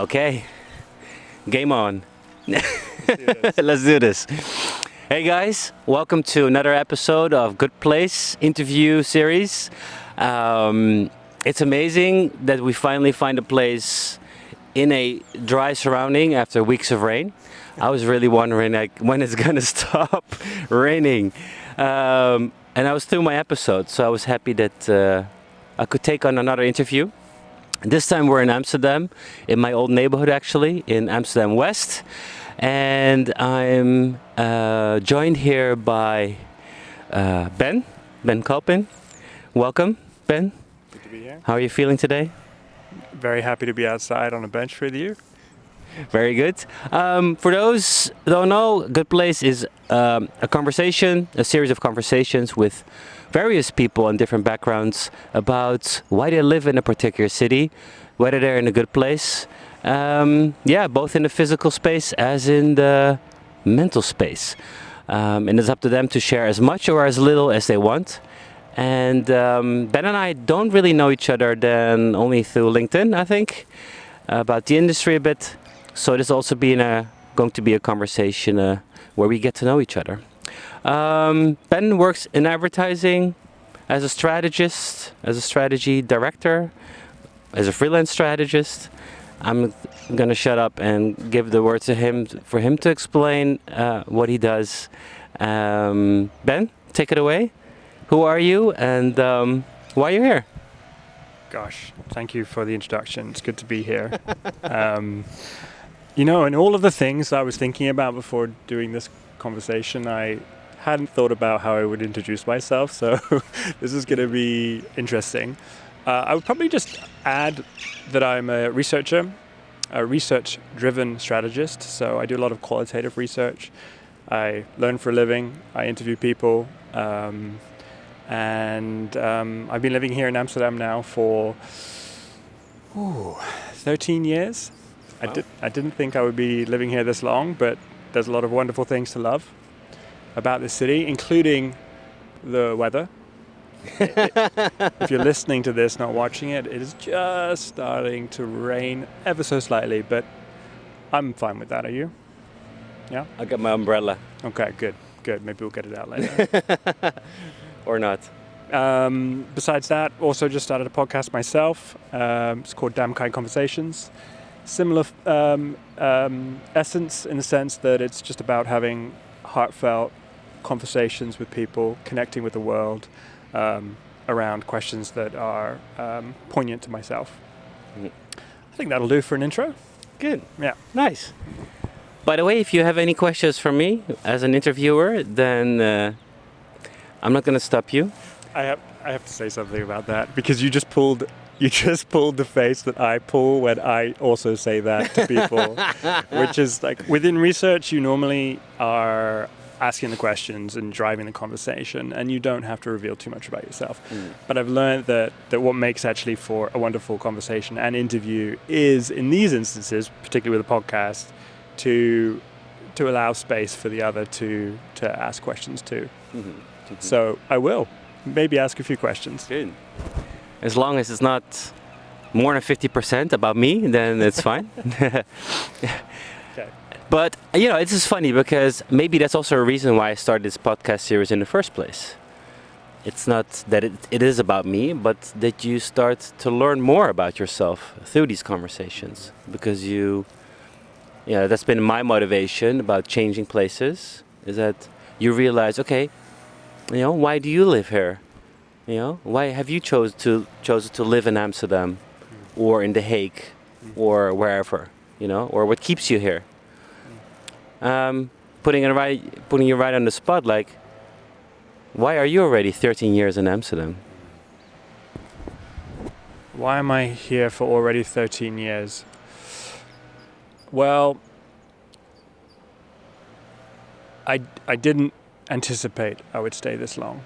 Okay, game on. Let's Let's do this. Hey guys, welcome to another episode of Good Place interview series. It's amazing that we finally find a place in a dry surrounding after weeks of rain. I was really wondering when it's gonna stop raining. And I was through my episode, so I was happy that I could take on another interview. This time we're in Amsterdam, in my old neighborhood actually, in Amsterdam West. And I'm joined here by Ben Culpin. Welcome, Ben. Good to be here. How are you feeling today? Very happy to be outside on a bench with you. Very good. For those who don't know, Good Place is a series of conversations with various people in different backgrounds about why they live in a particular city, whether they're in a good place. Both in the physical space as in the mental space. And it's up to them to share as much or as little as they want. And Ben and I don't really know each other than only through LinkedIn, I think, about the industry a bit. So this is also going to be a conversation where we get to know each other. Ben works in advertising as a strategist, as a strategy director, as a freelance strategist. I'm going to shut up and give the word to him for him to explain what he does. Ben, take it away. Who are you and why are you here? Gosh, thank you for the introduction. It's good to be here. And all of the things I was thinking about before doing this conversation, I hadn't thought about how I would introduce myself, so this is going to be interesting. I would probably just add that I'm a researcher, a research-driven strategist, so I do a lot of qualitative research. I learn for a living, I interview people, and I've been living here in Amsterdam now for 13 years. Wow. I didn't think I would be living here this long, but there's a lot of wonderful things to love about this city, including the weather. If you're listening to this, not watching it, it is just starting to rain ever so slightly, but I'm fine with that. Are you? Yeah? I got my umbrella. Okay, good. Maybe we'll get it out later. Or not. Besides that, also just started a podcast myself. It's called Damn Kind Conversations. Similar essence in the sense that it's just about having heartfelt conversations with people, connecting with the world around questions that are poignant to myself. I think that'll do for an intro. Good. Yeah. Nice. By the way, if you have any questions for me as an interviewer, then I'm not going to stop you. I have to say something about that because you just pulled the face that I pull when I also say that to people, which is like within research, you normally are asking the questions and driving the conversation, and you don't have to reveal too much about yourself. But I've learned that what makes actually for a wonderful conversation and interview is, in these instances, particularly with a podcast, to allow space for the other to ask questions too. So I will maybe ask a few questions. Good. As long as it's not more than 50% about me, then it's fine. Okay. But, it's just funny because maybe that's also a reason why I started this podcast series in the first place. It's not that it is about me, but that you start to learn more about yourself through these conversations. Because that's been my motivation about changing places, is that you realize, okay, why do you live here? Why have you chosen to live in Amsterdam or in The Hague or wherever, or what keeps you here? Putting you right on the spot, like, why are you already 13 years in Amsterdam? Why am I here for already 13 years? Well, I didn't anticipate I would stay this long.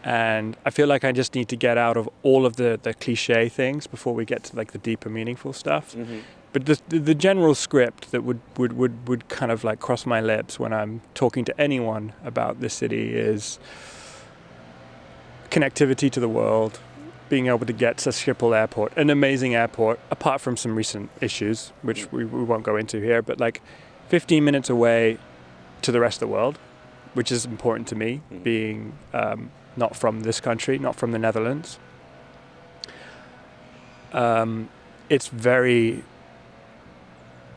And I feel like I just need to get out of all of the cliche things before we get to like the deeper meaningful stuff. But the general script that would kind of like cross my lips when I'm talking to anyone about this city is connectivity to the world, being able to get to Schiphol Airport, an amazing airport, apart from some recent issues, which we won't go into here, but like 15 minutes away to the rest of the world, which is important to me, being not from this country, not from the Netherlands. It's very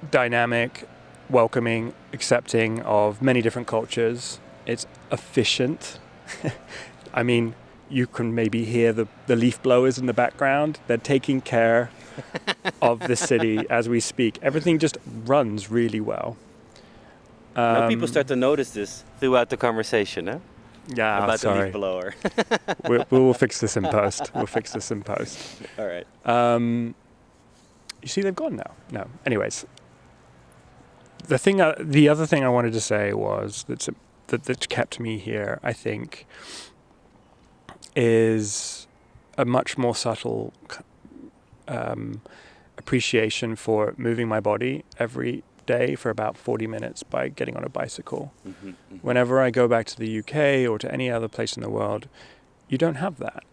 dynamic, welcoming, accepting of many different cultures. It's efficient. I mean, you can maybe hear the leaf blowers in the background. They're taking care of the city as we speak. Everything just runs really well. Now people start to notice this throughout the conversation, huh? Yeah, About the sorry. leaf blower. We'll fix this in post. We'll fix this in post. All right. You see, they've gone now. No. Anyways, the other thing I wanted to say was that kept me here, I think, is a much more subtle appreciation for moving my body every day for about 40 minutes by getting on a bicycle. Mm-hmm, mm-hmm. Whenever I go back to the UK or to any other place in the world, you don't have that.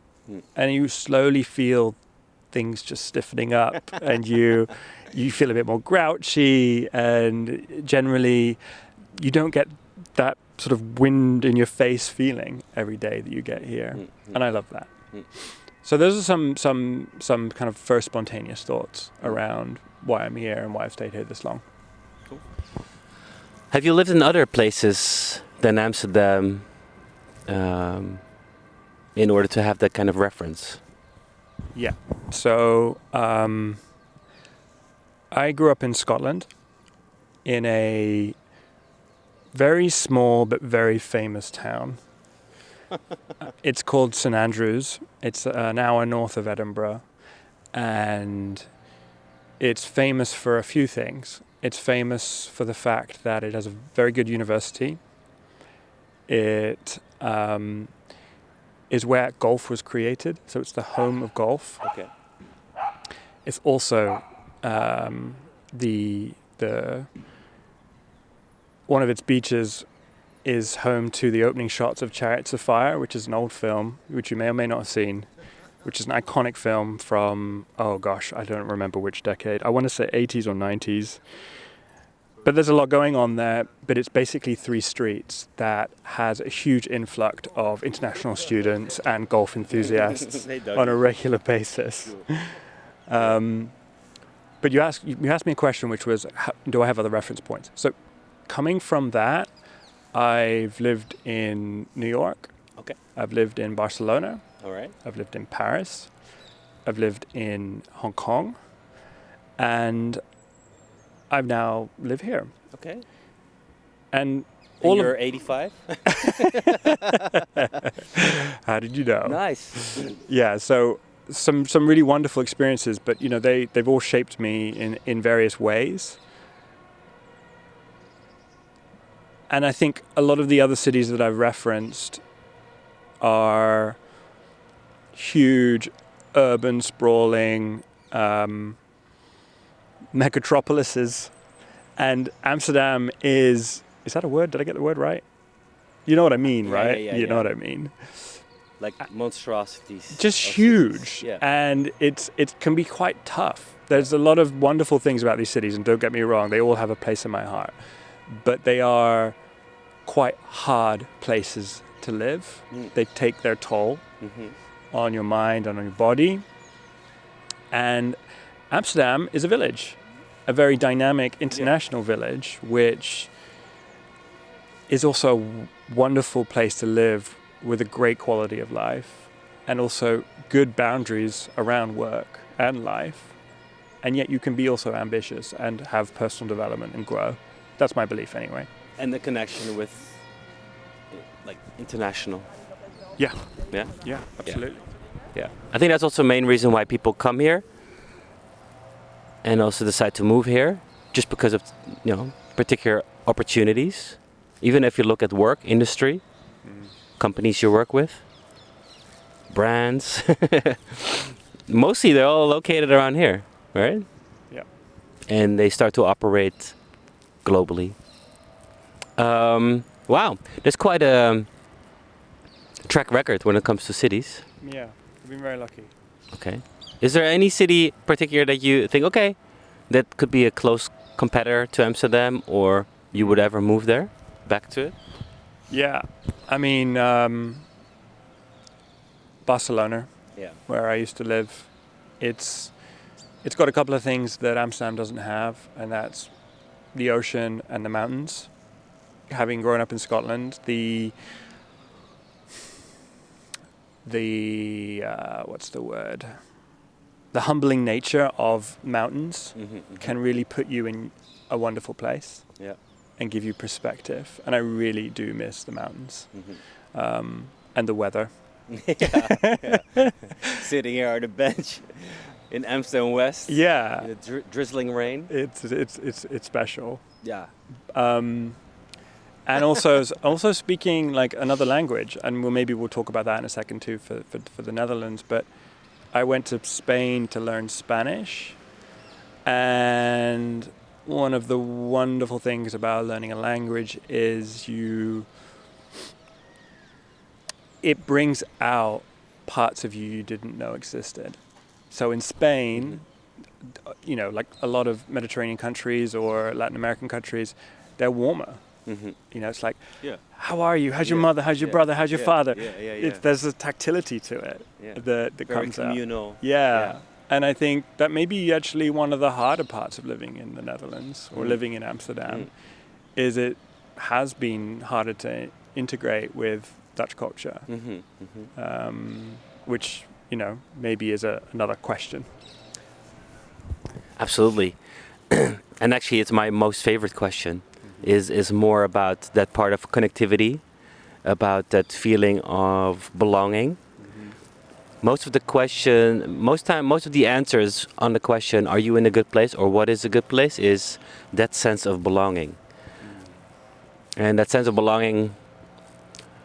And you slowly feel things just stiffening up and you feel a bit more grouchy, and generally you don't get that sort of wind in your face feeling every day that you get here. And I love that. So those are some kind of first spontaneous thoughts around why I'm here and why I've stayed here this long. Cool. Have you lived in other places than Amsterdam in order to have that kind of reference? Yeah. So I grew up in Scotland in a very small but very famous town. It's called St Andrews. It's an hour north of Edinburgh, and it's famous for a few things. It's famous for the fact that it has a very good university. It is where golf was created, so it's the home of golf. Okay. It's also the one of its beaches is home to the opening shots of Chariots of Fire, which is an old film, which you may or may not have seen, which is an iconic film from, oh gosh, I don't remember which decade. I want to say 80s or 90s. But there's a lot going on there, but it's basically 3 streets that has a huge influx of international students and golf enthusiasts on a regular basis. But you asked me a question, which was, do I have other reference points? So coming from that, I've lived in New York. Okay. I've lived in Barcelona. All right. I've lived in Paris. I've lived in Hong Kong. And I've now live here. Okay. And you're 85? How did you know? Nice. Yeah, so some really wonderful experiences, but you know they've all shaped me in various ways. And I think a lot of the other cities that I've referenced are huge, urban, sprawling megatropolises. And Amsterdam is that a word? Did I get the word right? You know what I mean, right? You know what I mean. Like monstrosities. Just huge. Yeah. And it can be quite tough. There's a lot of wonderful things about these cities, and don't get me wrong, they all have a place in my heart. But they are quite hard places to live. They take their toll on your mind and on your body. And Amsterdam is a village, a very dynamic international village, which is also a wonderful place to live with a great quality of life and also good boundaries around work and life. And yet you can be also ambitious and have personal development and grow. That's my belief anyway. And the connection with like international. Yeah. Yeah? Yeah, absolutely. Yeah. I think that's also the main reason why people come here and also decide to move here, just because of, you know, particular opportunities. Even if you look at work, industry, companies you work with, brands, mostly they're all located around here, right? Yeah. And they start to operate globally. Wow, there's quite a track record when it comes to cities. Yeah, we've been very lucky. Okay. Is there any city particular that you think, okay, that could be a close competitor to Amsterdam, or you would ever move there, back to it? Yeah, I mean, Barcelona, Yeah. where I used to live, it's got a couple of things that Amsterdam doesn't have, and that's the ocean and the mountains. Having grown up in Scotland, the what's the word? The humbling nature of mountains can really put you in a wonderful place. Yeah. And give you perspective. And I really do miss the mountains and the weather. Yeah. Sitting here on the bench in Amsterdam West. Yeah, In the drizzling rain. it's special. Yeah. And also speaking like another language, and maybe we'll talk about that in a second too for the Netherlands. But I went to Spain to learn Spanish, and one of the wonderful things about learning a language is it brings out parts of you didn't know existed. So in Spain, you know, like a lot of Mediterranean countries or Latin American countries, they're warmer. You know, it's like, how are you? How's your mother? How's your brother? How's your father? There's a tactility to it that Very comes communal. out. Yeah. And I think that may be actually one of the harder parts of living in the Netherlands or living in Amsterdam, is it has been harder to integrate with Dutch culture, which, you know, maybe is another question. Absolutely. And actually, it's my most favorite question. Is more about that part of connectivity, about that feeling of belonging. Most of the answers on the question, are you in a good place or what is a good place, is that sense of belonging. And that sense of belonging,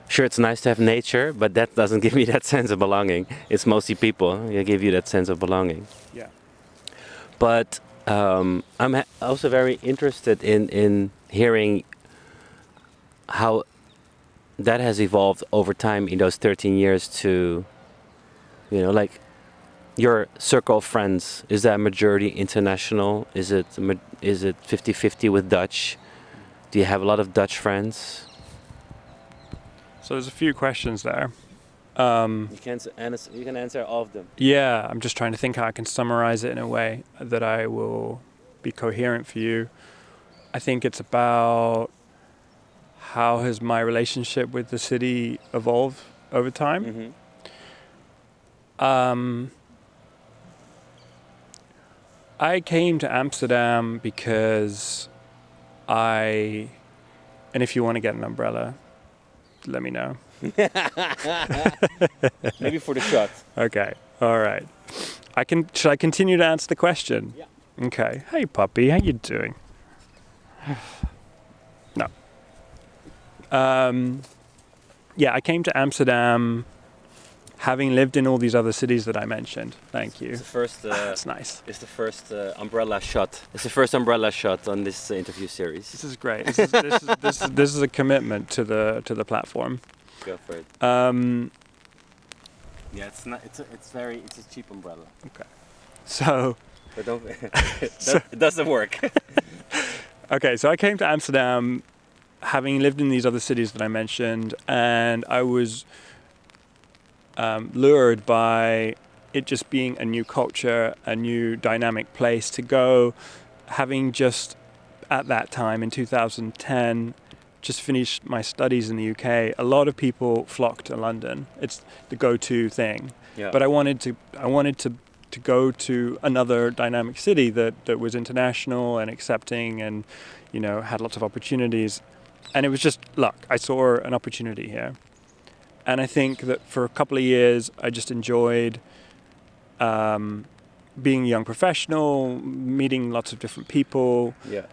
sure, it's nice to have nature, but that doesn't give me that sense of belonging. It's mostly people that give you that sense of belonging. Yeah. But I'm also very interested in hearing how that has evolved over time in those 13 years to, you know, like your circle of friends. Is that majority international? Is it 50-50 with Dutch? Do you have a lot of Dutch friends? So there's a few questions there. You can answer all of them. Yeah, I'm just trying to think how I can summarize it in a way that I will be coherent for you. I think it's about how has my relationship with the city evolved over time. I came to Amsterdam because and if you want to get an umbrella, let me know. Maybe for the shot. Okay, all right. Should I continue to answer the question? Yeah. Okay. Hey, puppy, how you doing? No. Yeah, I came to Amsterdam having lived in all these other cities that I mentioned. Thank you. It's the first. That's nice. It's the first umbrella shot. It's the first umbrella shot on this interview series. This is great. This is a commitment to the platform. Go for it. Yeah, it's not. It's a cheap umbrella. Okay. So. But don't. It doesn't work. Okay, so I came to Amsterdam having lived in these other cities that I mentioned, and I was lured by it just being a new culture, a new dynamic place to go, having just at that time in 2010 just finished my studies in the UK. A lot of people flock to London. It's the go-to thing. Yeah. But I wanted to go to another dynamic city that was international and accepting and, you know, had lots of opportunities. And it was just luck. I saw an opportunity here. And I think that for a couple of years, I just enjoyed being a young professional, meeting lots of different people. Yeah.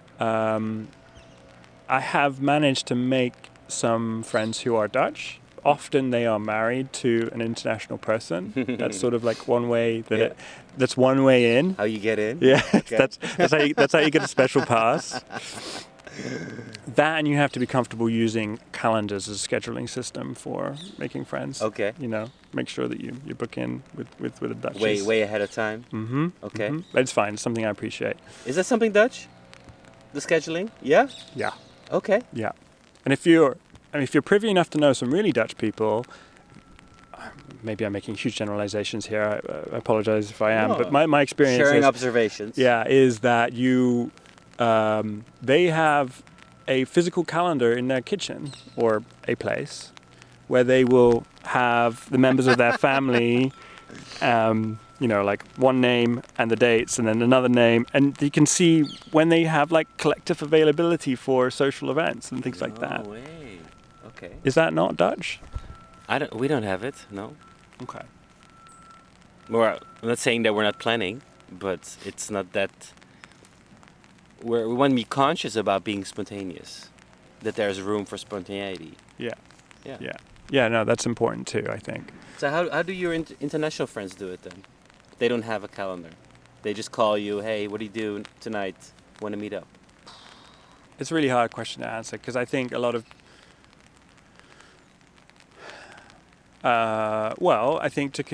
I have managed to make some friends who are Dutch. Often they are married to an international person. That's sort of like one way that that's one way in. How you get in? Yeah, Okay. that's how you get a special pass. That, and you have to be comfortable using calendars as a scheduling system for making friends. Okay. You know, make sure that you book in with a Dutch. Way ahead of time. Mm-hmm. Okay. Mm-hmm. But it's fine. It's something I appreciate. Is that something Dutch? The scheduling? Yeah? Yeah. Okay. Yeah. And if you're privy enough to know some really Dutch people, maybe I'm making huge generalizations here. I apologize if I am, No. but my experience Sharing observations. is that they have a physical calendar in their kitchen or a place where they will have the members of their family, like one name and the dates, and then another name, and you can see when they have like collective availability for social events and things like that. No way. Okay. Is that not Dutch? We don't have it. No. Okay. I'm not saying that we're not planning, but it's not that. We want to be conscious about being spontaneous, that there's room for spontaneity. Yeah. Yeah. Yeah. Yeah. No, that's important too, I think. So how do your international friends do it then? They don't have a calendar. They just call you, hey, what do you do tonight? Want to meet up? It's a really hard question to answer because I think a lot of I think to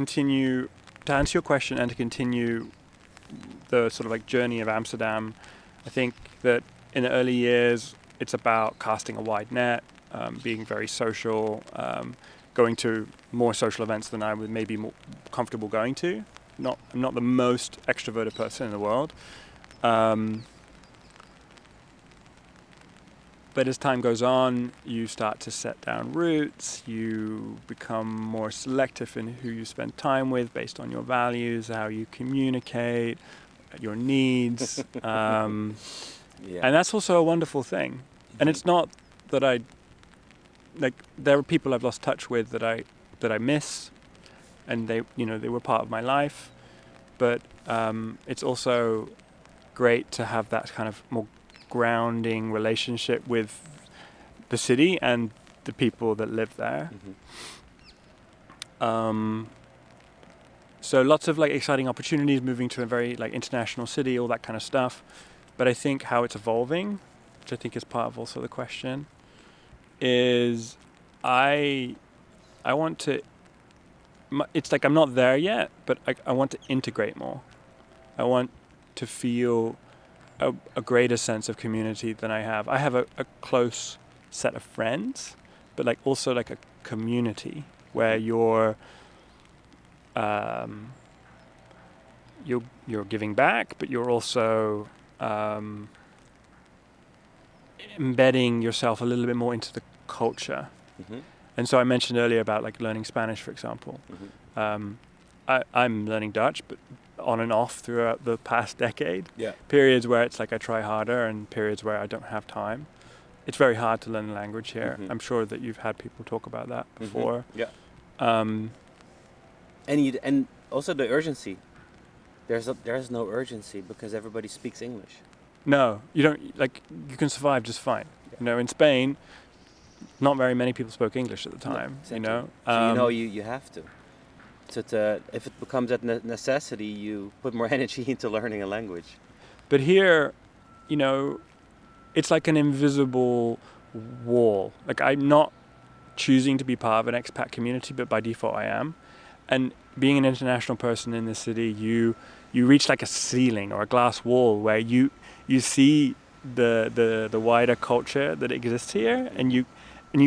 answer your question and to continue the sort of like journey of Amsterdam, I think that in the early years, it's about casting a wide net, being very social, going to more social events than I would maybe more comfortable going to. I'm not the most extroverted person in the world. But as time goes on, you start to set down roots, you become more selective in who you spend time with based on your values, how you communicate, your needs. And that's also a wonderful thing. Mm-hmm. And it's not that there are people I've lost touch with that I miss, and they were part of my life. But it's also great to have that kind of more grounding relationship with the city and the people that live there. Mm-hmm. So lots of like exciting opportunities, moving to a very like international city, all that kind of stuff. But I think how it's evolving, which I think is part of also the question, is I want to. It's like I'm not there yet, but I want to integrate more. I want to feel a greater sense of community than I have. I have a close set of friends, but like also like a community where you're giving back, but you're also embedding yourself a little bit more into the culture. Mm-hmm. And so I mentioned earlier about like learning Spanish, for example. Mm-hmm. I'm learning Dutch, but on and off throughout the past decade. Yeah. Periods where it's like I try harder and periods where I don't have time. It's very hard to learn the language here. Mm-hmm. I'm sure that you've had people talk about that before. Mm-hmm. Yeah. And also the urgency. There's no urgency because everybody speaks English. No, you don't. Like you can survive just fine. Yeah. In Spain, not very many people spoke English at the time. No, exactly. So you have to. So if it becomes a necessity, you put more energy into learning a language. But here, it's like an invisible wall. Like I'm not choosing to be part of an expat community, but by default I am. And being an international person in the city, you reach like a ceiling or a glass wall where you see the wider culture that exists here, and you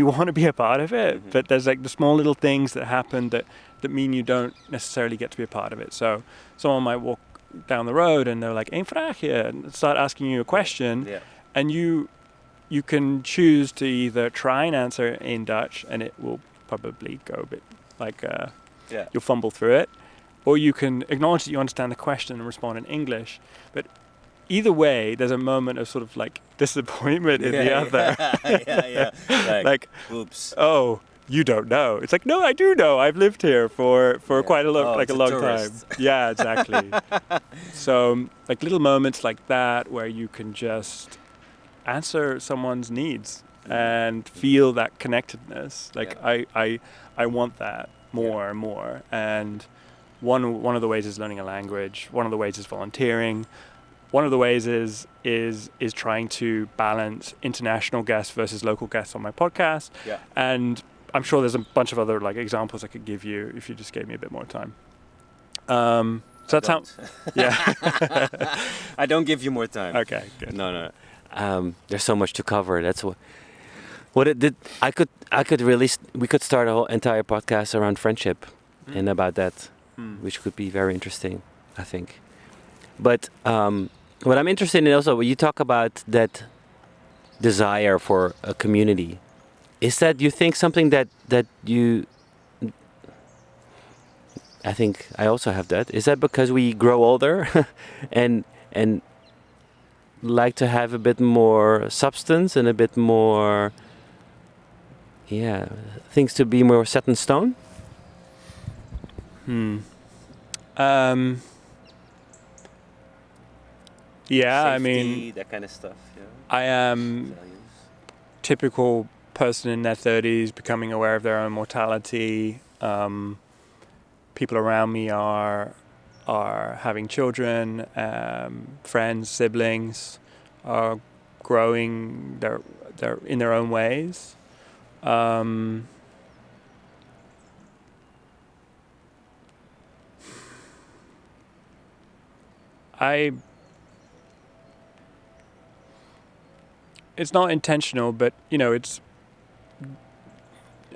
want to be a part of it. Mm-hmm. But there's like the small little things that happen that mean you don't necessarily get to be a part of it. So someone might walk down the road and they're like, "Een vraagje," and start asking you a question, and you can choose to either try and answer in Dutch, and it will probably go a bit like you'll fumble through it, or you can acknowledge that you understand the question and respond in English. But either way, there's a moment of sort of like disappointment in the other. Like, oops. Oh, you don't know. It's like, no, I do know. I've lived here for quite a long time. Yeah, exactly. So like little moments like that where you can just answer someone's needs and feel that connectedness. Like I want that more and more. And one of the ways is learning a language. One of the ways is volunteering. one of the ways is trying to balance international guests versus local guests on my podcast. Yeah. And I'm sure there's a bunch of other like examples I could give you if you just gave me a bit more time. So that's how. Yeah. I don't give you more time. Okay. Good. No. There's so much to cover. That's what it did. We could start a whole entire podcast around friendship and about that, which could be very interesting, I think. But what I'm interested in also, when you talk about that desire for a community, is that you think something that you, I think I also have that. Is that because we grow older and like to have a bit more substance and a bit more, things to be more set in stone? Yeah, Safety, I mean, that kind of stuff. Yeah. I am typical person in their 30s becoming aware of their own mortality. People around me are having children, friends, siblings are growing they're in their own ways. It's not intentional, but it's.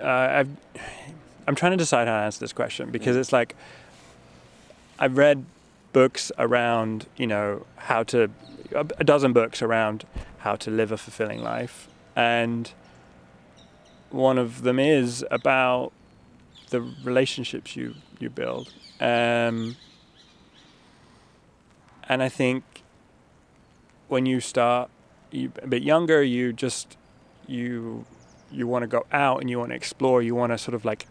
I'm trying to decide how to answer this question because it's like I've read books around, a dozen books around how to live a fulfilling life, and one of them is about the relationships you build, and I think when you start a bit younger, you want to go out and you want to explore, you want to sort of like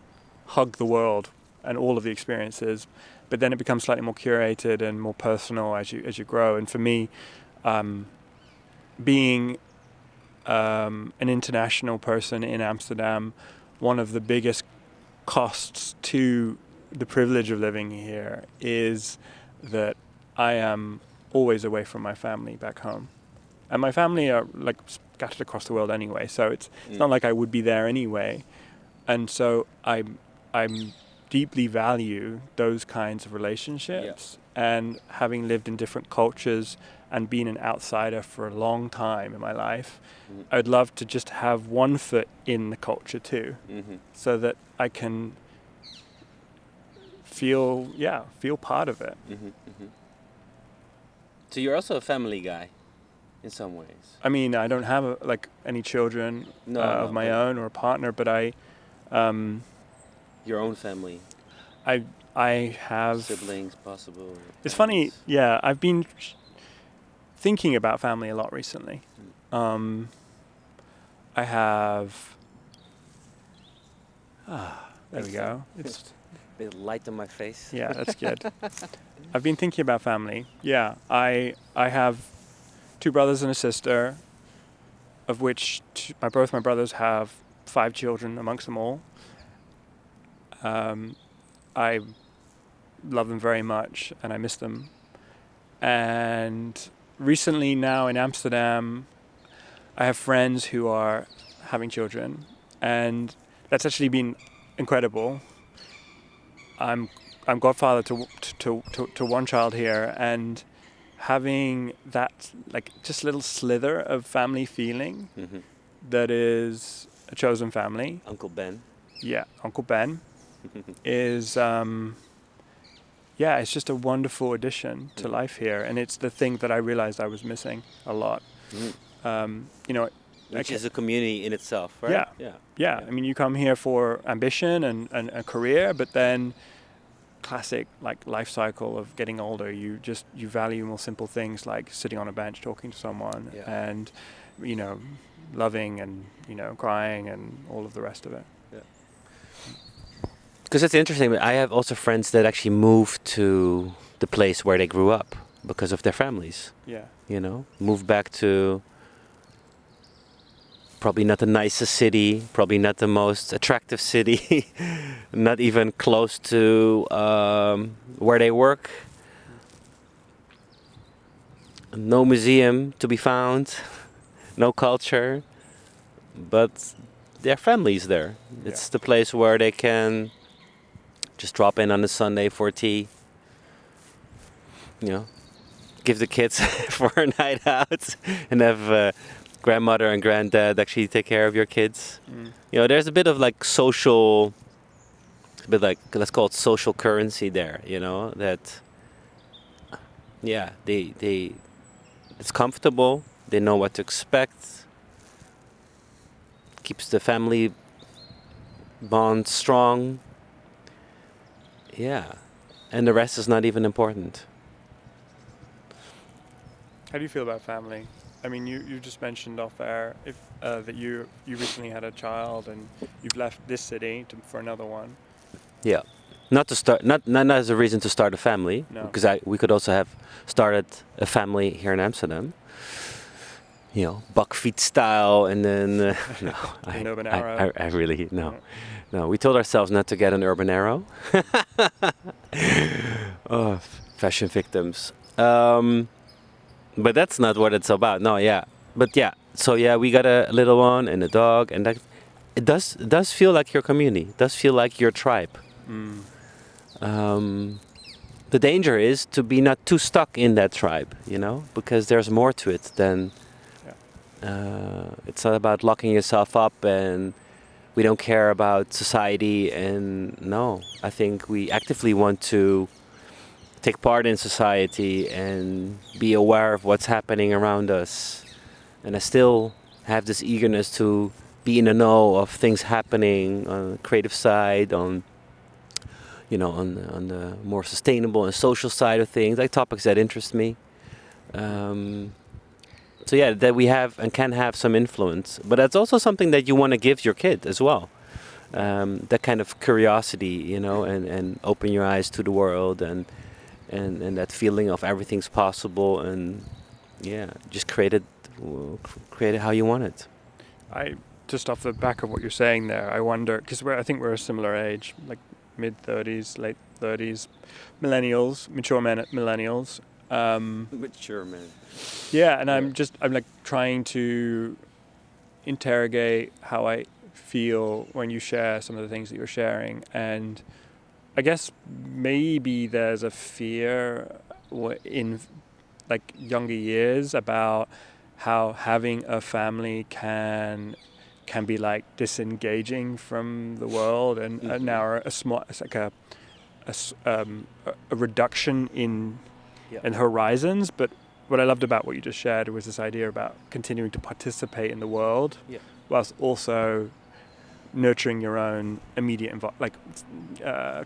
hug the world and all of the experiences, but then it becomes slightly more curated and more personal as you grow. And for me, being an international person in Amsterdam, one of the biggest costs to the privilege of living here is that I am always away from my family back home. And my family are like scattered across the world anyway, so it's not like I would be there anyway. And so I deeply value those kinds of relationships. And having lived in different cultures and been an outsider for a long time in my life, I'd love to just have one foot in the culture too, so that I can feel part of it. So you're also a family guy, in some ways. I mean, I don't have any children of my own or a partner, but your own family. I have siblings, possible. It's funny, yeah. I've been thinking about family a lot recently. I have. There we go. It's a bit light on my face. Yeah, that's good. I've been thinking about family. Yeah, I have 2 brothers and a sister, of which both my brothers have 5 children amongst them all. I love them very much and I miss them. And recently now in Amsterdam, I have friends who are having children, and that's actually been incredible. I'm godfather to one child here, and having that just little slither of family feeling that is a chosen family. Uncle Ben. Yeah, Uncle Ben is it's just a wonderful addition to life here, and it's the thing that I realized I was missing a lot. Which is a community in itself, right? Yeah. I mean, you come here for ambition and a career, but then classic life cycle of getting older, you value more simple things like sitting on a bench talking to someone and loving and crying and all of the rest of it. Because it's interesting. I have also friends that actually moved to the place where they grew up because of their families. Moved back to probably not the nicest city, probably not the most attractive city, not even close to where they work. no museum to be found, no culture, but there are families there. It's the place where they can just drop in on a Sunday for tea, you know, give the kids for a night out, and have grandmother and granddad actually take care of your kids. You know, there's a bit of like social, a bit like, let's call it social currency there, you know, that, yeah, they it's comfortable, they know what to expect, keeps the family bond strong. Yeah, and the rest is not even important. How do you feel about family? I mean, you just mentioned off air that you recently had a child and you've left this city for another one. Yeah, not to start, not as a reason to start a family, No. because we could also have started a family here in Amsterdam. You know, Bakfiets style, and then no, An urban arrow. I really no. We told ourselves not to get an urban arrow. Oh, fashion victims. But that's not what it's about. No, yeah, but yeah. So yeah, we got a little one and a dog, and that it does feel like your community. It does feel like your tribe. The danger is to be not too stuck in that tribe, you know, because there's more to it than. It's not about locking yourself up, and we don't care about society. And no, I think we actively want to take part in society and be aware of what's happening around us. And I still have this eagerness to be in the know of things happening on the creative side, on on the more sustainable and social side of things, like topics that interest me. So yeah, that we have and can have some influence, but that's also something that you want to give your kid as well. That kind of curiosity, you know, and open your eyes to the world, and that feeling of everything's possible, and yeah, just create it how you want it. I just off the back of what you're saying there, I wonder, because I think we're a similar age, like mid-30s, late 30s, millennials, mature men at millennials. Mature man. Yeah, and I'm like trying to interrogate how I feel when you share some of the things that you're sharing, and I guess maybe there's a fear in like younger years about how having a family can be like disengaging from the world, and now it's like a reduction in horizons. But what I loved about what you just shared was this idea about continuing to participate in the world, whilst also nurturing your own immediate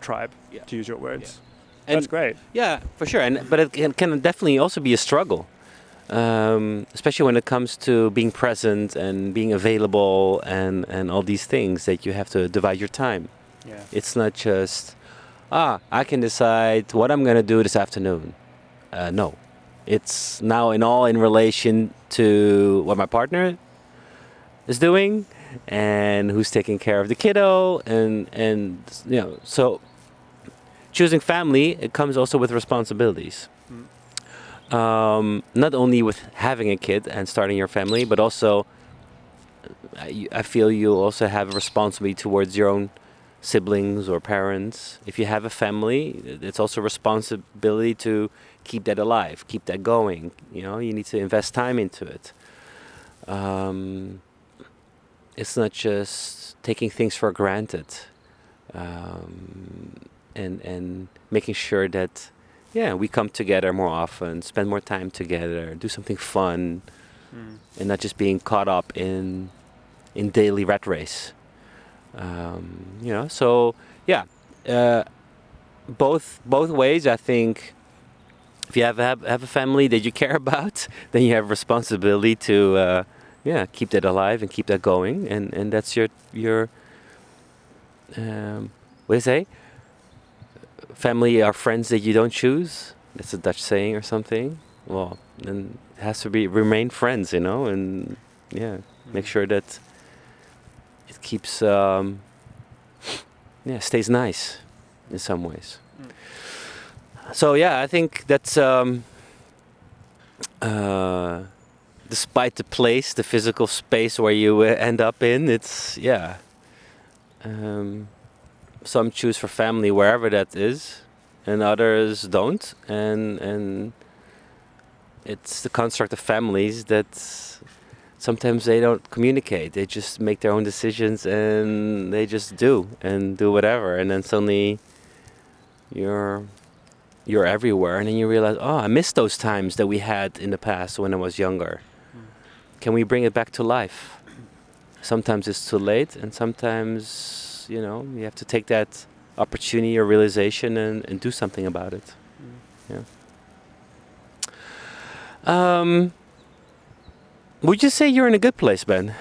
tribe, to use your words. And that's great. Yeah, for sure. But it can definitely also be a struggle, especially when it comes to being present and being available, and all these things that you have to divide your time. Yeah. It's not just I can decide what I'm gonna do this afternoon. No, it's now in relation to what my partner is doing, and who's taking care of the kiddo, and so choosing family, it comes also with responsibilities. Not only with having a kid and starting your family, but also I feel you also have a responsibility towards your own siblings or parents. If you have a family, it's also a responsibility to keep that alive, keep that going. You know, you need to invest time into it. It's not just taking things for granted, and making sure that we come together more often, spend more time together, do something fun, and not just being caught up in daily rat race. So both ways. I think if you have a family that you care about, then you have responsibility to keep that alive and keep that going, and that's your what do you say? Family are friends that you don't choose. That's a Dutch saying or something. Well, then it has to remain friends, and make sure that it keeps stays nice in some ways. So I think that's uh, despite the place, the physical space where you end up in, it's yeah. Um, some choose for family wherever that is, and others don't, and it's the construct of families that sometimes they don't communicate. They just make their own decisions and they just do whatever, and then suddenly you're everywhere, and then you realize, oh, I miss those times that we had in the past when I was younger. Can we bring it back to life? Sometimes it's too late, and sometimes, you know, you have to take that opportunity or realization and do something about it. Yeah. Would you say you're in a good place, Ben?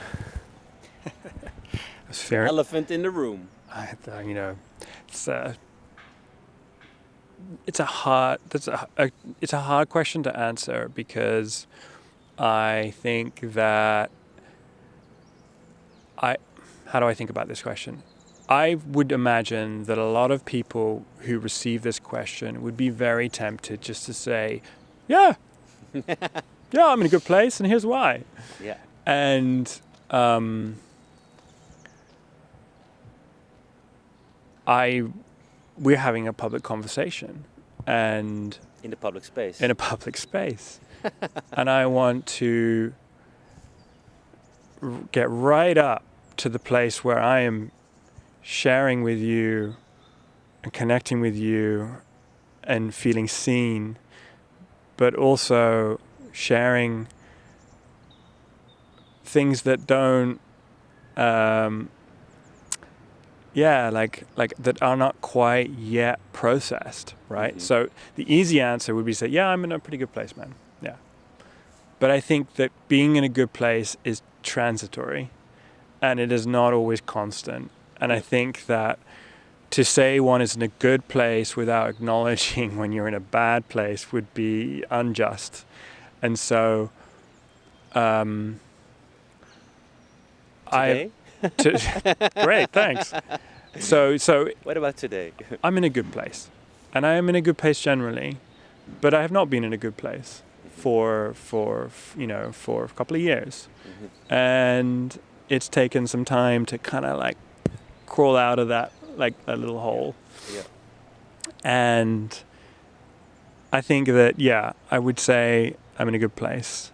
It's fair. Elephant in the room. You know, it's a hard question to answer, because I think that how do I think about this question? I would imagine that a lot of people who receive this question would be very tempted just to say, yeah, yeah, I'm in a good place, and here's why. Yeah. And we're having a public conversation, and In the public space. in a public space, and I want to get right up to the place where I am sharing with you and connecting with you and feeling seen, but also sharing things that don't like that are not quite yet processed, right? Mhm. So the easy answer would be say, yeah, I'm in a pretty good place, man. Yeah. But I think that being in a good place is transitory, and it is not always constant. And I think that to say one is in a good place without acknowledging when you're in a bad place would be unjust. And so Today? Great, thanks. So What about today? I'm in a good place, and I am in a good place generally, but I have not been in a good place for a couple of years, and it's taken some time to kind of like crawl out of that little hole. Yeah. And I think that I would say I'm in a good place,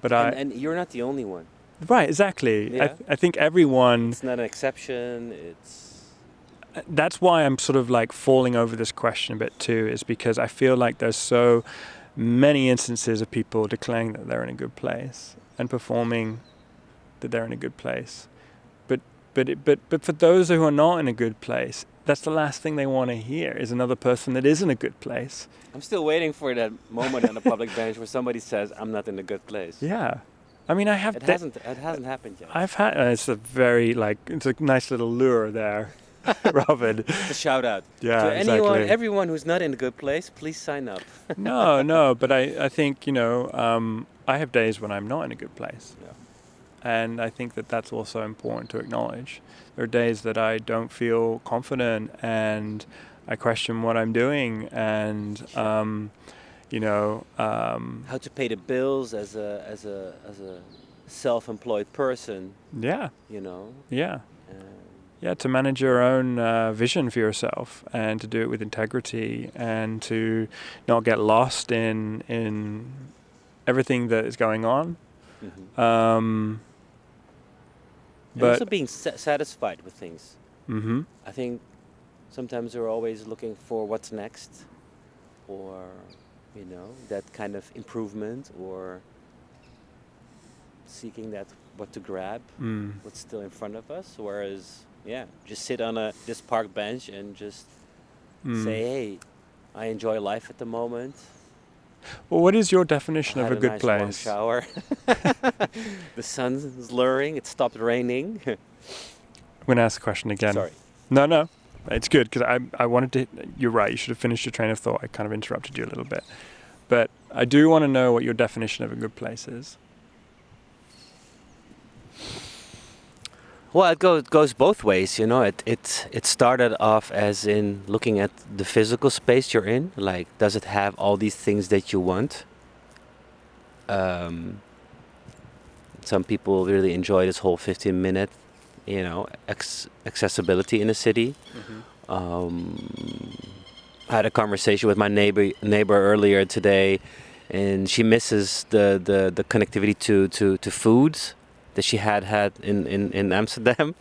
but And you're not the only one. right, exactly. Yeah. I think everyone. It's not an exception. It's That's why I'm sort of like falling over this question a bit too, is because I feel like there's so many instances of people declaring that they're in a good place and performing that they're in a good place. But for those who are not in a good place, that's the last thing they want to hear, is another person that is in a good place. I'm still waiting for that moment on the public bench where somebody says, "I'm not in a good place." Yeah. I mean, I have. It hasn't happened yet. I've had. It's a nice little lure there, Robin. It's a shout out Yeah, to exactly. everyone who's not in a good place. Please sign up. No, but I think I have days when I'm not in a good place. Yeah. And I think that that's also important to acknowledge. There are days that I don't feel confident, and I question what I'm doing, and How to pay the bills as a self-employed person. Yeah, You know. yeah, Um, yeah. To manage your own vision for yourself, and to do it with integrity, and to not get lost in everything that is going on. and But also being satisfied with things. mhm. I think sometimes we're always looking for what's next, or that kind of improvement, or seeking that what to grab, what's still in front of us. Whereas, just sit on this park bench and just say, hey, I enjoy life at the moment. Well, what is your definition I of had a good nice warm place? shower. The sun's luring. It stopped raining. I'm going to ask the question again. Sorry. No. It's good, because I wanted to. You're right. You should have finished your train of thought. I kind of interrupted you a little bit, but I do want to know what your definition of a good place is. Well, it goes both ways, It started off as in looking at the physical space you're in. Like, does it have all these things that you want? some people really enjoy this whole 15-minute, accessibility in a city. I had a conversation with my neighbor earlier today, and she misses the connectivity to foods that she had in Amsterdam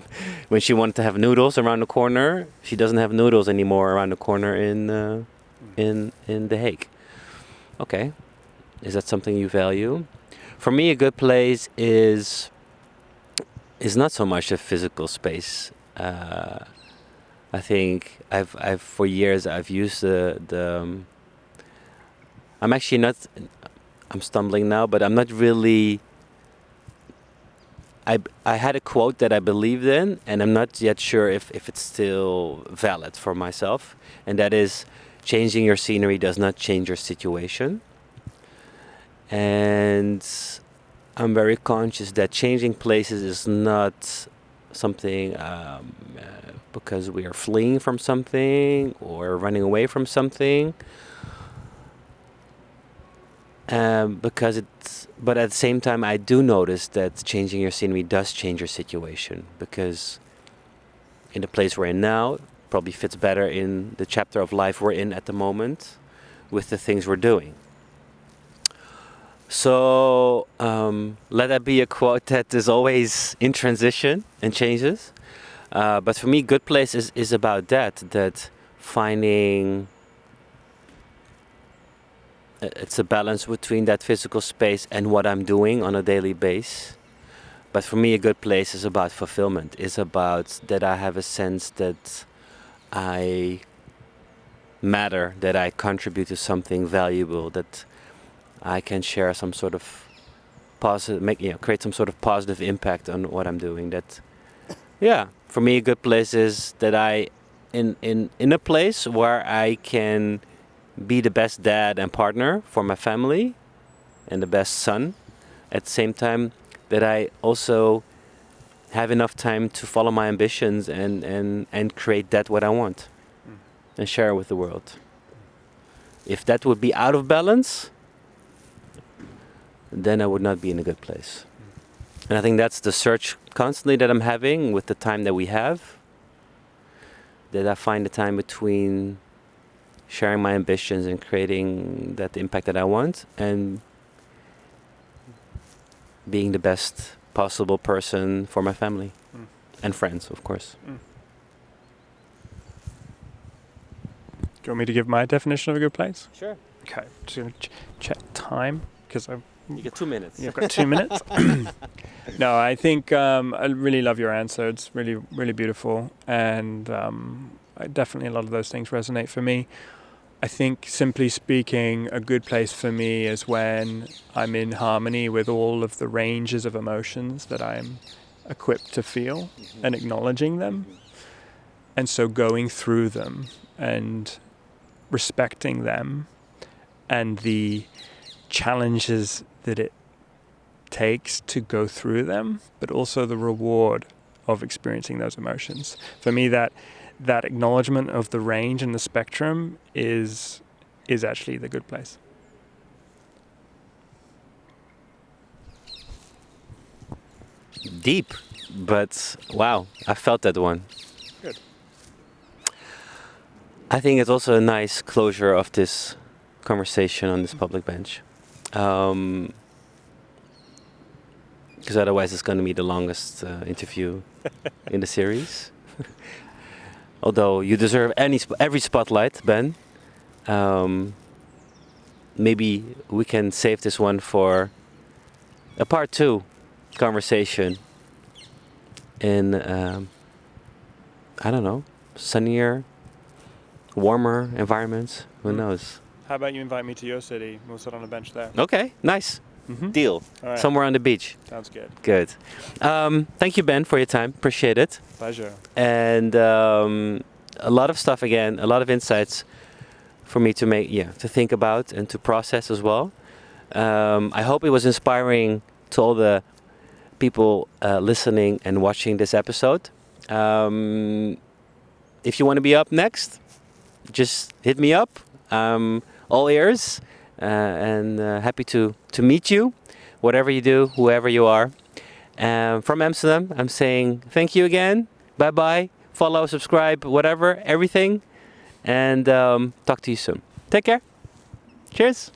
when she wanted to have noodles around the corner. She doesn't have noodles anymore around the corner in The Hague. Okay, is that something you value? For me, a good place is not so much a physical space. I think I've for years I've used I'm actually not. I'm stumbling now, but I'm not really. I had a quote that I believed in, and I'm not yet sure if it's still valid for myself. And that is, changing your scenery does not change your situation. And I'm very conscious that changing places is not something because we are fleeing from something or running away from something. But at the same time, I do notice that changing your scenery does change your situation, because in the place we're in now probably fits better in the chapter of life we're in at the moment with the things we're doing. So let that be a quote that is always in transition and changes. But for me, good place is about that finding. It's a balance between that physical space and what I'm doing on a daily basis. But for me, a good place is about fulfillment. It's about that I have a sense that I matter, that I contribute to something valuable, that I can share some sort of positive, create some sort of positive impact on what I'm doing. That, for me, a good place is that in a place where I can be the best dad and partner for my family and the best son. At the same time, that I also have enough time to follow my ambitions and create that what I want and share it with the world. If that would be out of balance, then I would not be in a good place. And I think that's the search constantly that I'm having with the time that we have, that I find the time between sharing my ambitions and creating that impact that I want, and being the best possible person for my family and friends, of course. Do you want me to give my definition of a good place? Sure. Okay, just going to check time, because You get 2 minutes. You've got 2 minutes. No, I think I really love your answer. It's really, really beautiful. And definitely a lot of those things resonate for me. I think, simply speaking, a good place for me is when I'm in harmony with all of the ranges of emotions that I'm equipped to feel and acknowledging them. And so going through them and respecting them and the challenges that it takes to go through them, but also the reward of experiencing those emotions. For me, that acknowledgement of the range and the spectrum is actually the good place. Deep, but wow, I felt that one. Good. I think it's also a nice closure of this conversation on this public bench. Because otherwise it's going to be the longest interview in the series. Although you deserve every spotlight, Ben. Maybe we can save this one for a part 2 conversation in, I don't know, sunnier, warmer environments. Who knows? How about you invite me to your city? We'll sit on a bench there. Okay, nice. Deal. All right. Somewhere on the beach. Sounds good. Good. Thank you, Ben, for your time. Appreciate it. Pleasure. And a lot of stuff again, a lot of insights for me to to think about and to process as well. I hope it was inspiring to all the people listening and watching this episode. If you want to be up next, just hit me up. All ears. and happy to meet you, whatever you do, whoever you are. From Amsterdam, I'm saying thank you again. Bye bye. Follow, subscribe, whatever, everything. And talk to you soon. Take care. Cheers.